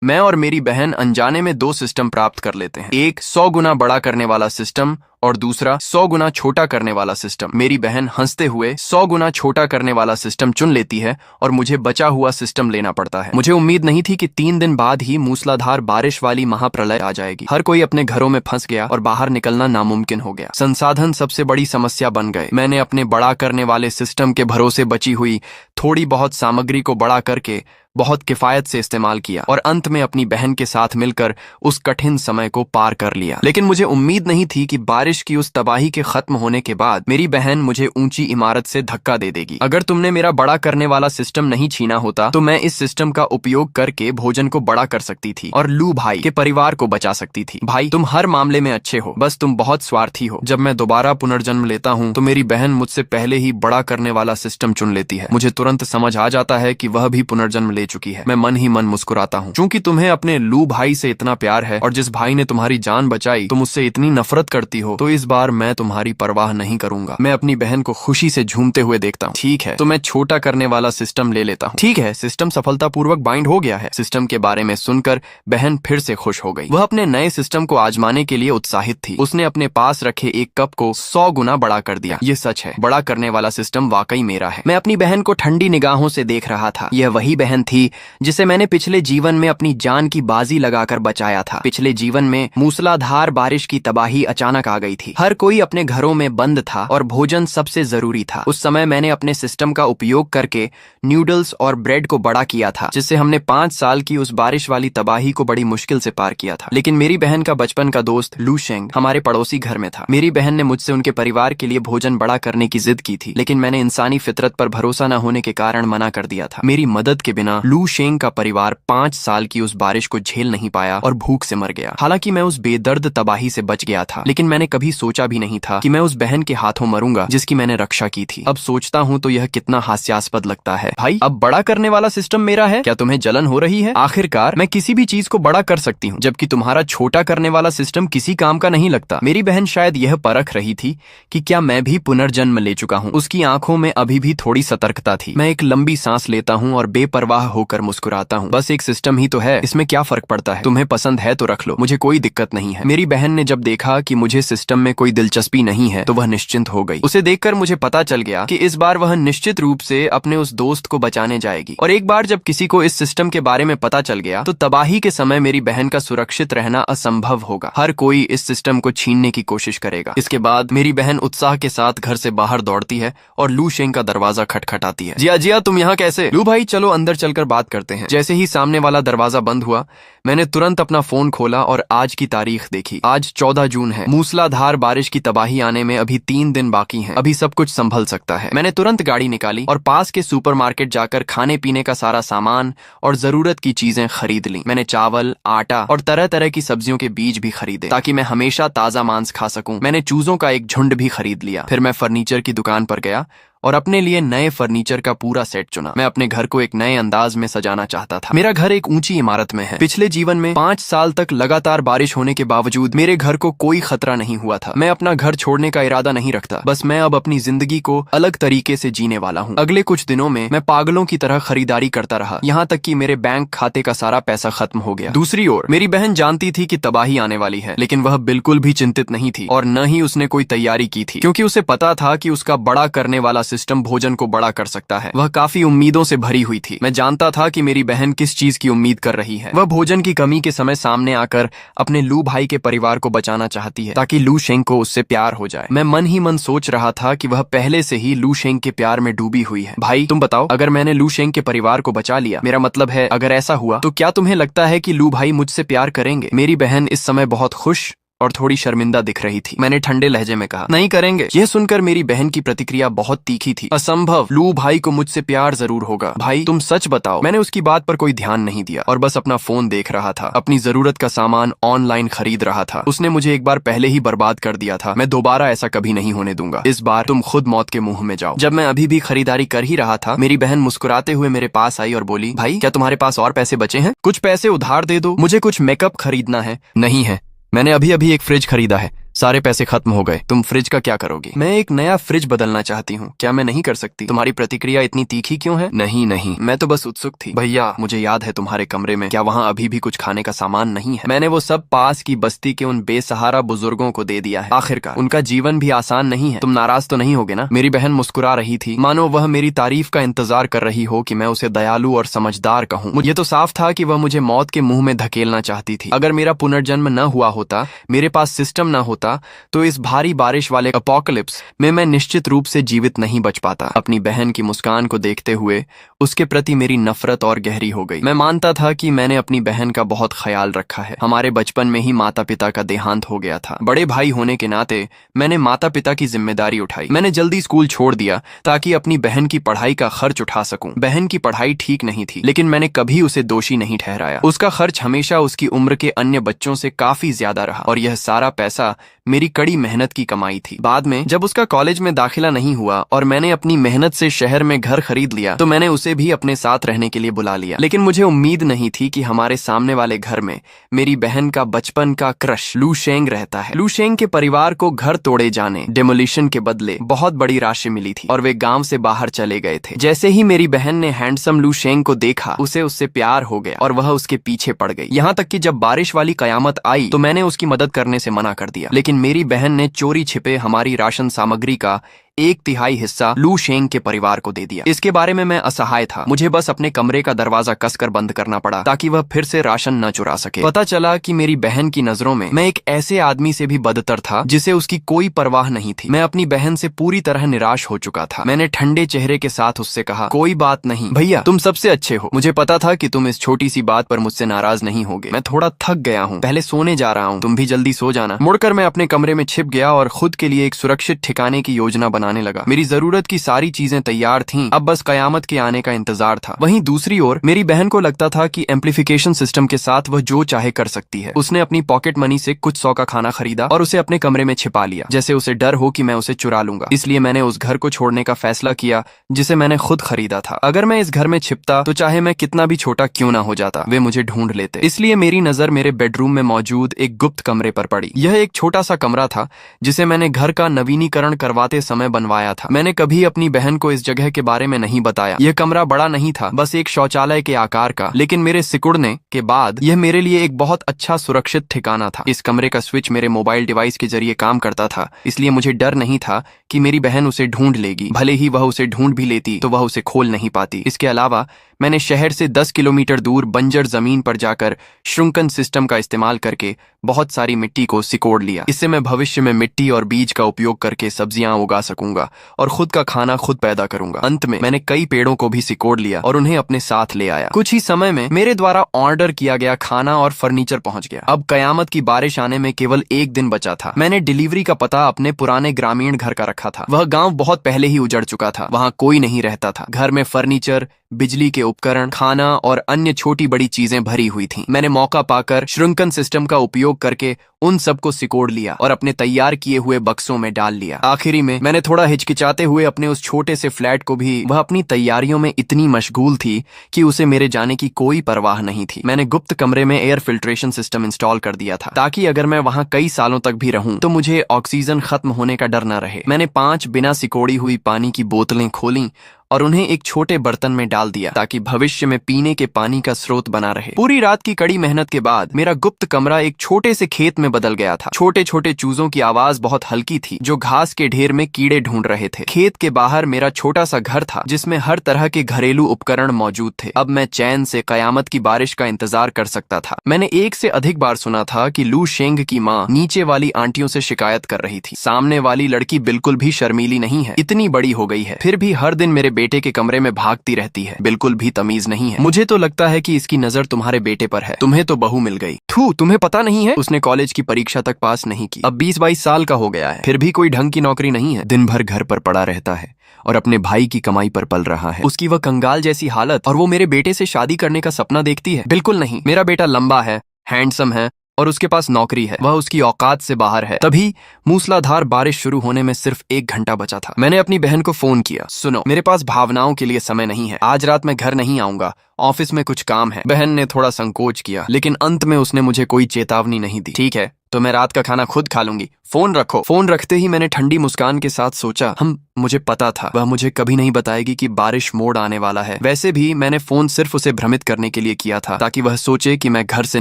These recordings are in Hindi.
मैं और मेरी बहन अनजाने में दो सिस्टम प्राप्त कर लेते हैं। एक 100 गुना बड़ा करने वाला सिस्टम और दूसरा 100 गुना छोटा करने वाला सिस्टम। मेरी बहन हंसते हुए 100 गुना छोटा करने वाला सिस्टम चुन लेती है और मुझे बचा हुआ सिस्टम लेना पड़ता है। मुझे उम्मीद नहीं थी कि 3 दिन बाद ही मूसलाधार बारिश वाली महाप्रलय आ जाएगी। हर कोई अपने घरों में फंस गया और बाहर निकलना नामुमकिन हो गया। संसाधन सबसे बड़ी समस्या बन गए। मैंने अपने बड़ा करने वाले सिस्टम के भरोसे बची हुई थोड़ी बहुत सामग्री को बड़ा करके बहुत किफायत से इस्तेमाल किया और अंत में अपनी बहन के साथ मिलकर उस कठिन समय को पार कर लिया। लेकिन मुझे उम्मीद नहीं थी कि बारिश की उस तबाही के खत्म होने के बाद मेरी बहन मुझे ऊंची इमारत से धक्का दे देगी। अगर तुमने मेरा बड़ा करने वाला सिस्टम नहीं छीना होता तो मैं इस सिस्टम का उपयोग करके भोजन को बड़ा कर सकती थी और लू भाई के परिवार को बचा सकती थी। भाई, तुम हर मामले में अच्छे हो, बस तुम बहुत स्वार्थी हो। जब मैं दोबारा पुनर्जन्म लेता हूँ तो मेरी बहन मुझसे पहले ही बड़ा करने वाला सिस्टम चुन लेती है। मुझे तुरंत समझ आ जाता है कि वह भी पुनर्जन्म ले चुकी है। मैं मन ही मन मुस्कुराता हूँ। चूंकि तुम्हें अपने लू भाई से इतना प्यार है और जिस भाई ने तुम्हारी जान बचाई तुम उससे इतनी नफरत करती हो, तो इस बार मैं तुम्हारी परवाह नहीं करूंगा। मैं अपनी बहन को खुशी से झूमते हुए देखता हूँ। ठीक है, तो मैं छोटा करने वाला सिस्टम ले लेता हूँ। ठीक है, सिस्टम सफलतापूर्वक बाइंड हो गया है। सिस्टम के बारे में सुनकर बहन फिर से खुश हो गई। वह अपने नए सिस्टम को आजमाने के लिए उत्साहित थी। उसने अपने पास रखे एक कप को 100 गुना बड़ा कर दिया। ये सच है, बड़ा करने वाला सिस्टम वाकई मेरा है। मैं अपनी बहन को ठंडी निगाहों से देख रहा था। यह वही बहन थी जिसे मैंने पिछले जीवन में अपनी जान की बाजी लगाकर बचाया था। पिछले जीवन में मूसलाधार बारिश की तबाही अचानक आ गई थी। हर कोई अपने घरों में बंद था और भोजन सबसे जरूरी था। उस समय मैंने अपने सिस्टम का उपयोग करके नूडल्स और ब्रेड को बड़ा किया था, जिससे हमने 5 साल की उस बारिश वाली तबाही को बड़ी मुश्किल से पार किया था। लेकिन मेरी बहन का बचपन का दोस्त लू शेंग हमारे पड़ोसी घर में था। मेरी बहन ने मुझसे उनके परिवार के लिए भोजन बड़ा करने की जिद की थी, लेकिन मैंने इंसानी फितरत पर भरोसा न होने के कारण मना कर दिया था। मेरी मदद के बिना लू शेंग का परिवार 5 साल की उस बारिश को झेल नहीं पाया और भूख से मर गया। हालांकि मैं उस बेदर्द तबाही से बच गया था, लेकिन मैंने कभी सोचा भी नहीं था कि मैं उस बहन के हाथों मरूंगा जिसकी मैंने रक्षा की थी। अब सोचता हूँ तो यह कितना हास्यास्पद लगता है। भाई, अब बड़ा करने वाला सिस्टम मेरा है, क्या तुम्हें जलन हो रही है? आखिरकार मैं किसी भी चीज को बड़ा कर सकती हूँ, जबकि तुम्हारा छोटा करने वाला सिस्टम किसी काम का नहीं लगता। मेरी बहन शायद यह परख रही थी कि क्या मैं भी पुनर्जन्म ले चुका हूँ। उसकी आंखों में अभी भी थोड़ी सतर्कता थी। मैं एक लंबी सांस लेता हूँ और बेपरवाह होकर मुस्कुराता हूँ। बस एक सिस्टम ही तो है, इसमें क्या फर्क पड़ता है? तुम्हें पसंद है तो रख लो, मुझे कोई दिक्कत नहीं है। मेरी बहन ने जब देखा कि मुझे सिस्टम में कोई दिलचस्पी नहीं है तो वह निश्चिंत हो गई। उसे देखकर मुझे पता चल गया कि इस बार वह निश्चित रूप से अपने उस दोस्त को बचाने जाएगी। और एक बार जब किसी को इस सिस्टम के बारे में पता चल गया तो तबाही के समय मेरी बहन का सुरक्षित रहना असंभव होगा। हर कोई इस सिस्टम को छीनने की कोशिश करेगा। इसके बाद मेरी बहन उत्साह के साथ घर से बाहर दौड़ती है और लू शेंग का दरवाजा खटखटाती है। जिया जिया, तुम यहाँ कैसे? लू भाई, चलो अंदर चलकर बात करते हैं। जैसे ही सामने वाला दरवाजा बंद हुआ, मैंने तुरंत अपना फोन खोला और आज की तारीख देखी। आज 14 जून है। मूसलाधार बारिश की तबाही आने में अभी 3 दिन बाकी हैं। अभी सब कुछ संभल सकता है। मैंने तुरंत गाड़ी निकाली और पास के सुपरमार्केट जाकर खाने पीने का सारा सामान और जरूरत की चीजें खरीद ली। मैंने चावल, आटा और तरह तरह की सब्जियों के बीज भी खरीदे ताकि मैं हमेशा ताजा मांस खा सकूं। मैंने चूजों का एक झुंड भी खरीद लिया। फिर मैं फर्नीचर की दुकान पर गया और अपने लिए नए फर्नीचर का पूरा सेट चुना। मैं अपने घर को एक नए अंदाज में सजाना चाहता था। मेरा घर एक ऊंची इमारत में है। पिछले जीवन में 5 साल तक लगातार बारिश होने के बावजूद मेरे घर को कोई खतरा नहीं हुआ था। मैं अपना घर छोड़ने का इरादा नहीं रखता। बस मैं अब अपनी जिंदगी को अलग तरीके से जीने वाला हूँ। अगले कुछ दिनों में मैं पागलों की तरह खरीदारी करता रहा, यहाँ तक कि मेरे बैंक खाते का सारा पैसा खत्म हो गया। दूसरी ओर मेरी बहन जानती थी कि तबाही आने वाली है, लेकिन वह बिल्कुल भी चिंतित नहीं थी और न ही उसने कोई तैयारी की थी, क्योंकि उसे पता था कि उसका बड़ा करने वाला सिस्टम भोजन को बड़ा कर सकता है। वह काफी उम्मीदों से भरी हुई थी। मैं जानता था कि मेरी बहन किस चीज की उम्मीद कर रही है। वह भोजन की कमी के समय सामने आकर अपने लू भाई के परिवार को बचाना चाहती है ताकि लू शेंग को उससे प्यार हो जाए। मैं मन ही मन सोच रहा था कि वह पहले से ही लू शेंग के प्यार में डूबी हुई है। भाई, तुम बताओ, अगर मैंने लू शेंग के परिवार को बचा लिया, मेरा मतलब है अगर ऐसा हुआ, तो क्या तुम्हें लगता है कि लू भाई मुझसे प्यार करेंगे? मेरी बहन इस समय बहुत खुश और थोड़ी शर्मिंदा दिख रही थी। मैंने ठंडे लहजे में कहा, नहीं करेंगे। यह सुनकर मेरी बहन की प्रतिक्रिया बहुत तीखी थी। असंभव, लू भाई को मुझसे प्यार जरूर होगा। भाई, तुम सच बताओ। मैंने उसकी बात पर कोई ध्यान नहीं दिया और बस अपना फोन देख रहा था। अपनी जरूरत का सामान ऑनलाइन खरीद रहा था। उसने मुझे एक बार पहले ही बर्बाद कर दिया था। मैं दोबारा ऐसा कभी नहीं होने दूंगा। इस बार तुम खुद मौत के मुंह में जाओ। जब मैं अभी भी खरीदारी कर ही रहा था, मेरी बहन मुस्कुराते हुए मेरे पास आई और बोली, भाई, क्या तुम्हारे पास और पैसे बचे हैं? कुछ पैसे उधार दे दो, मुझे कुछ मेकअप खरीदना है। नहीं है, मैंने अभी अभी एक फ्रिज खरीदा है, सारे पैसे खत्म हो गए। तुम फ्रिज का क्या करोगी? मैं एक नया फ्रिज बदलना चाहती हूँ, क्या मैं नहीं कर सकती? तुम्हारी प्रतिक्रिया इतनी तीखी क्यों है? नहीं नहीं, मैं तो बस उत्सुक थी। भैया, मुझे याद है तुम्हारे कमरे में, क्या वहाँ अभी भी कुछ खाने का सामान नहीं है? मैंने वो सब पास की बस्ती के उन बेसहारा बुजुर्गों को दे दिया है। आखिरकार उनका जीवन भी आसान नहीं है। तुम नाराज तो नहीं होगे ना? मेरी बहन मुस्कुरा रही थी, मानो वह मेरी तारीफ का इंतजार कर रही हो कि मैं उसे दयालु और समझदार कहूँ। ये तो साफ था कि वह मुझे मौत के मुंह में धकेलना चाहती थी। अगर मेरा पुनर्जन्म न हुआ होता, मेरे पास सिस्टम न होता, तो इस भारी बारिश वाले अपोकलिप्स में मैं निश्चित रूप से जीवित नहीं बच पाता। अपनी बहन की मुस्कान को देखते हुए उसके प्रति मेरी नफरत और गहरी हो गई। मैं मानता था कि मैंने अपनी बहन का बहुत ख्याल रखा है। हमारे बचपन में ही माता पिता का देहांत हो गया था। बड़े भाई होने के नाते मैंने माता पिता की जिम्मेदारी उठाई। मैंने जल्दी स्कूल छोड़ दिया ताकि अपनी बहन की पढ़ाई का खर्च उठा सकूं। बहन की पढ़ाई ठीक नहीं थी, लेकिन मैंने कभी उसे दोषी नहीं ठहराया। उसका खर्च हमेशा उसकी उम्र के अन्य बच्चों से काफी ज्यादा रहा, और यह सारा पैसा मेरी कड़ी मेहनत की कमाई थी। बाद में जब उसका कॉलेज में दाखिला नहीं हुआ और मैंने अपनी मेहनत से शहर में घर खरीद लिया, तो मैंने उसे भी अपने साथ रहने के लिए बुला लिया। लेकिन मुझे उम्मीद नहीं थी कि हमारे सामने वाले घर में मेरी बहन का बचपन का क्रश लू शेंग रहता है। लू शेंग के परिवार को घर तोड़े जाने, डेमोलिशन के बदले बहुत बड़ी राशि मिली थी और वे गांव से बाहर चले गए थे। जैसे ही मेरी बहन ने हैंडसम लू शेंग को देखा, उसे उससे प्यार हो गया और वह उसके पीछे पड़ गई। यहाँ तक कि जब बारिश वाली कयामत आई तो मैंने उसकी मदद करने से मना कर दिया। लेकिन मेरी बहन ने चोरी छिपे हमारी राशन सामग्री का 1/3 हिस्सा लू शेंग के परिवार को दे दिया। इसके बारे में मैं असहाय था। मुझे बस अपने कमरे का दरवाजा कसकर बंद करना पड़ा ताकि वह फिर से राशन न चुरा सके। पता चला कि मेरी बहन की नजरों में मैं एक ऐसे आदमी से भी बदतर था जिसे उसकी कोई परवाह नहीं थी। मैं अपनी बहन से पूरी तरह निराश हो चुका था। मैंने ठंडे चेहरे के साथ उससे कहा, कोई बात नहीं भैया, तुम सबसे अच्छे हो। मुझे पता था कि तुम इस छोटी सी बात पर मुझसे नाराज नहीं होगे। मैं थोड़ा थक गया हूँ, पहले सोने जा रहा हूँ, तुम भी जल्दी सो जाना। मुड़कर मैं अपने कमरे में छिप गया और खुद के लिए एक सुरक्षित ठिकाने की योजना बनाने लगा। मेरी जरूरत की सारी चीजें तैयार थीं, अब बस कयामत के आने का इंतजार था। वहीं दूसरी ओर मेरी बहन को लगता था कि एम्प्लीफिकेशन सिस्टम के साथ वह जो चाहे कर सकती है। उसने अपनी पॉकेट मनी से कुछ 100 का खाना खरीदा और उसे अपने कमरे में छिपा लिया, जैसे उसे डर हो कि मैं उसे चुरा लूंगा। इसलिए मैंने उस घर को छोड़ने का फैसला किया जिसे मैंने खुद खरीदा था। अगर मैं इस घर में छिपता तो चाहे मैं कितना भी छोटा क्यों ना हो जाता, वे मुझे ढूंढ लेते। इसलिए मेरी नजर मेरे बेडरूम में मौजूद एक गुप्त कमरे पर पड़ी। यह एक छोटा सा कमरा था जिसे मैंने घर का नवीनीकरण करवाते समय बनवाया था। मैंने कभी अपनी बहन को इस जगह के बारे में नहीं बताया। यह कमरा बड़ा नहीं था, बस एक शौचालय के आकार का, लेकिन मेरे सिकुड़ने के बाद यह मेरे लिए एक बहुत अच्छा सुरक्षित ठिकाना था। इस कमरे का स्विच मेरे मोबाइल डिवाइस के जरिए काम करता था, इसलिए मुझे डर नहीं था कि मेरी बहन उसे ढूंढ लेगी। भले ही वह उसे ढूंढ भी लेती तो वह उसे खोल नहीं पाती। इसके अलावा मैंने शहर से 10 किलोमीटर दूर बंजर जमीन पर जाकर श्रृंखन सिस्टम का इस्तेमाल करके बहुत सारी मिट्टी को सिकोड़ लिया। इससे मैं भविष्य में मिट्टी और बीज का उपयोग करके सब्जियां उगा सकूंगा और खुद का खाना खुद पैदा करूंगा। अंत में मैंने कई पेड़ों को भी सिकोड़ लिया और उन्हें अपने साथ ले आया। कुछ ही समय में मेरे द्वारा ऑर्डर किया गया खाना और फर्नीचर पहुंच गया। अब कयामत की बारिश आने में केवल 1 दिन बचा था। मैंने डिलीवरी का पता अपने पुराने ग्रामीण घर का रखा था। वह गांव बहुत पहले ही उजड़ चुका था, वहां कोई नहीं रहता था। घर में फर्नीचर, बिजली के उपकरण, खाना और अन्य छोटी बड़ी चीजें भरी हुई थीं। मैंने मौका पाकर श्रृंखन सिस्टम का उपयोग करके उन सबको सिकोड़ लिया और अपने तैयार किए हुए बक्सों में डाल लिया। आखिरी में मैंने थोड़ा हिचकिचाते हुए अपने उस छोटे से फ्लैट को भी, वह अपनी तैयारियों में इतनी मशगूल थी कि उसे मेरे जाने की कोई परवाह नहीं थी। मैंने गुप्त कमरे में एयर फिल्ट्रेशन सिस्टम इंस्टॉल कर दिया था ताकि अगर मैं वहां कई सालों तक भी रहूं तो मुझे ऑक्सीजन खत्म होने का डर न रहे। मैंने 5 बिना सिकोड़ी हुई पानी की बोतलें खोलीं और उन्हें एक छोटे बर्तन में डाल दिया ताकि भविष्य में पीने के पानी का स्रोत बना रहे। पूरी रात की कड़ी मेहनत के बाद मेरा गुप्त कमरा एक छोटे से खेत में बदल गया था। छोटे छोटे चूजों की आवाज बहुत हल्की थी जो घास के ढेर में कीड़े ढूंढ रहे थे। खेत के बाहर मेरा छोटा सा घर था जिसमें हर तरह के घरेलू उपकरण मौजूद थे। अब मैं चैन से कयामत की बारिश का इंतजार कर सकता था। मैंने 1 से अधिक बार सुना था कि लू शेंग की माँ नीचे वाली आंटियों से शिकायत कर रही थी, सामने वाली लड़की बिल्कुल भी शर्मीली नहीं है, इतनी बड़ी हो गई है, फिर भी हर दिन मेरे बेटे के कमरे में भागती रहती है, बिल्कुल भी तमीज नहीं है। मुझे तो लगता है कि इसकी नजर तुम्हारे बेटे पर है। तुम्हें तो बहू मिल गई। थू, तुम्हें पता नहीं है उसने कॉलेज की परीक्षा तक पास नहीं की, अब 20-22 साल का हो गया है, फिर भी कोई ढंग की नौकरी नहीं है, दिन भर घर पर पड़ा रहता है और अपने भाई की कमाई पर पल रहा है। उसकी वह कंगाल जैसी हालत, और वो मेरे बेटे से शादी करने का सपना देखती है। बिल्कुल नहीं, मेरा बेटा लंबा है, हैंडसम है और उसके पास नौकरी है, वह उसकी औकात से बाहर है। तभी मूसलाधार बारिश शुरू होने में सिर्फ 1 घंटा बचा था। मैंने अपनी बहन को फोन किया, सुनो, मेरे पास भावनाओं के लिए समय नहीं है, आज रात मैं घर नहीं आऊंगा, ऑफिस में कुछ काम है। बहन ने थोड़ा संकोच किया, लेकिन अंत में उसने मुझे कोई चेतावनी नहीं दी। ठीक है, तो मैं रात का खाना खुद खा लूंगी। फोन रखो। फोन रखते ही मैंने ठंडी मुस्कान के साथ सोचा, मुझे पता था वह मुझे कभी नहीं बताएगी कि बारिश मोड़ आने वाला है। वैसे भी मैंने फोन सिर्फ उसे भ्रमित करने के लिए किया था, ताकि वह सोचे कि मैं घर से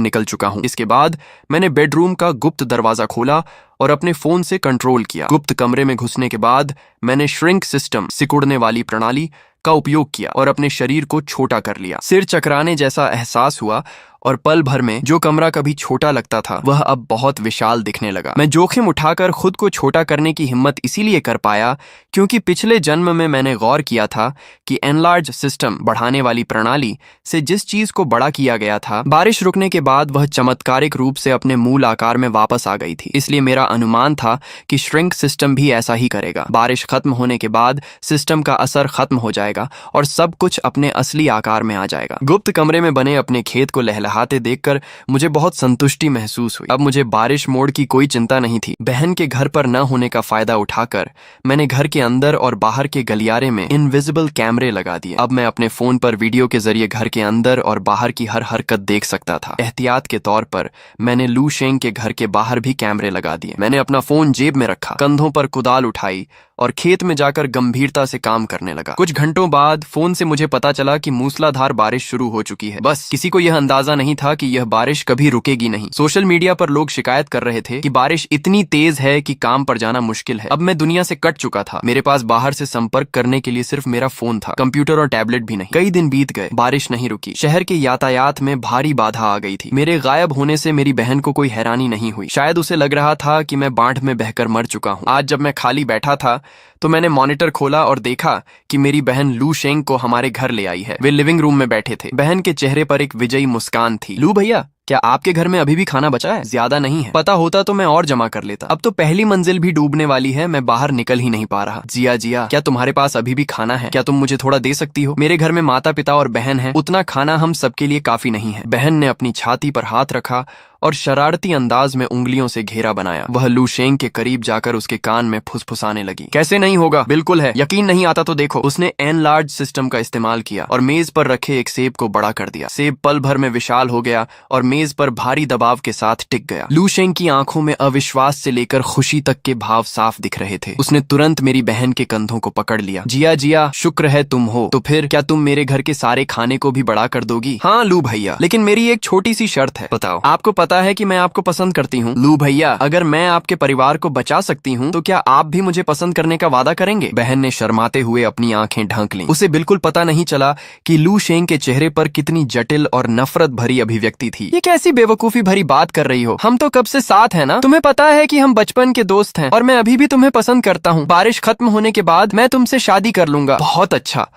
निकल चुका हूँ। इसके बाद मैंने बेडरूम का गुप्त दरवाजा खोला और अपने फोन से कंट्रोल किया। गुप्त कमरे में घुसने के बाद मैंने श्रिंक सिस्टम, सिकुड़ने वाली प्रणाली का उपयोग किया और अपने शरीर को छोटा कर लिया। सिर चकराने जैसा एहसास हुआ और पल भर में जो कमरा कभी छोटा लगता था वह अब बहुत विशाल दिखने लगा। मैं जोखिम उठाकर खुद को छोटा करने की हिम्मत इसीलिए कर पाया क्योंकि पिछले जन्म में मैंने गौर किया था कि एनलार्ज सिस्टम, बढ़ाने वाली प्रणाली से जिस चीज को बड़ा किया गया था, बारिश रुकने के बाद वह चमत्कारिक रूप से अपने मूल आकार में वापस आ गई थी। इसलिए मेरा अनुमान था कि श्रिंक सिस्टम भी ऐसा ही करेगा। बारिश खत्म होने के बाद सिस्टम का असर खत्म हो जाएगा और सब कुछ अपने असली आकार में आ जाएगा। गुप्त कमरे में बने अपने खेत को लहलहाते देखकर मुझे बहुत संतुष्टि महसूस हुई। अब मुझे बारिश मोड़ की कोई चिंता नहीं थी। बहन के घर पर न होने का फायदा उठाकर मैंने घर के अंदर और बाहर के गलियारे में इनविजिबल कैमरे लगा दिए। अब मैं अपने फोन पर वीडियो के जरिए घर के अंदर और बाहर की हर हरकत देख सकता था। एहतियात के तौर पर मैंने लू शेंग के घर के बाहर भी कैमरे लगा दिए। मैंने अपना फोन जेब में रखा, कंधों पर कुदाल उठाई और खेत में जाकर गंभीरता से काम करने लगा। कुछ घंटों बाद फोन से मुझे पता चला कि मूसलाधार बारिश शुरू हो चुकी है। बस किसी को यह अंदाजा नहीं था कि यह बारिश कभी रुकेगी नहीं। सोशल मीडिया पर लोग शिकायत कर रहे थे कि बारिश इतनी तेज है कि काम पर जाना मुश्किल है। अब मैं दुनिया से कट चुका था। मेरे पास बाहर से संपर्क करने के लिए सिर्फ मेरा फोन था, कंप्यूटर और टैबलेट भी नहीं। कई दिन बीत गए, बारिश नहीं रुकी। शहर के यातायात में भारी बाधा आ गई थी। मेरे गायब होने से मेरी बहन को कोई हैरानी नहीं हुई। शायद उसे लग रहा था कि मैं बाढ़ में बहकर मर चुका हूँ। आज जब मैं खाली बैठा था तो मैंने मॉनिटर खोला और देखा कि मेरी बहन लू शेंग को हमारे घर ले आई है। वे लिविंग रूम में बैठे थे। बहन के चेहरे पर एक विजयी मुस्कान थी। लू भैया, क्या आपके घर में अभी भी खाना बचा है? ज्यादा नहीं है, पता होता तो मैं और जमा कर लेता। अब तो पहली मंजिल भी डूबने वाली है, मैं बाहर निकल ही नहीं पा रहा। जिया जिया, क्या तुम्हारे पास अभी भी खाना है? क्या तुम मुझे थोड़ा दे सकती हो? मेरे घर में माता पिता और बहन है, उतना खाना हम सबके लिए काफी नहीं है। बहन ने अपनी छाती पर हाथ रखा और शरारती अंदाज में उंगलियों से घेरा बनाया। वह लू शेंग के करीब जाकर उसके कान में फुसफुसाने लगी। कैसे नहीं होगा, बिल्कुल है। यकीन नहीं आता तो देखो। उसने एनलार्ज सिस्टम का इस्तेमाल किया और मेज पर रखे एक सेब को बड़ा कर दिया। सेब पल भर में विशाल हो गया और मेज पर भारी दबाव के साथ टिक गया। लू शेंग की आंखों में अविश्वास से लेकर खुशी तक के भाव साफ दिख रहे थे। उसने तुरंत मेरी बहन के कंधों को पकड़ लिया। जिया जिया, शुक्र है तुम हो। तो फिर क्या तुम मेरे घर के सारे खाने को भी बड़ा कर दोगी? हाँ लू भैया, लेकिन मेरी एक छोटी सी शर्त है। बताओ। आपको पता है कि मैं आपको पसंद करती हूँ। लू भैया, अगर मैं आपके परिवार को बचा सकती हूँ तो क्या आप भी मुझे पसंद करने का वादा करेंगे? बहन ने शर्माते हुए अपनी आंखें ढक लीं। उसे बिल्कुल पता नहीं चला कि लू शेंग के चेहरे पर कितनी जटिल और नफरत भरी अभिव्यक्ति थी। ये कैसी बेवकूफी भरी बात कर रही हो? हम तो कब से साथ हैं ना। तुम्हें पता है कि हम बचपन के दोस्त हैं और मैं अभी भी तुम्हें पसंद करता हूँ। बारिश खत्म होने के बाद मैं तुमसे शादी कर लूंगा। बहुत अच्छा।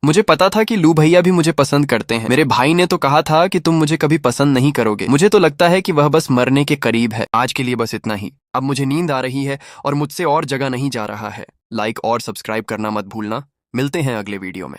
मुझे पता था कि लू भैया भी मुझे पसंद करते हैं। मेरे भाई ने तो कहा था कि तुम मुझे कभी पसंद नहीं करोगे। मुझे तो लगता है कि वह बस मरने के करीब है। आज के लिए बस इतना ही। अब मुझे नींद आ रही है और मुझसे और जगह नहीं जा रहा है। लाइक और सब्सक्राइब करना मत भूलना। मिलते हैं अगले वीडियो में।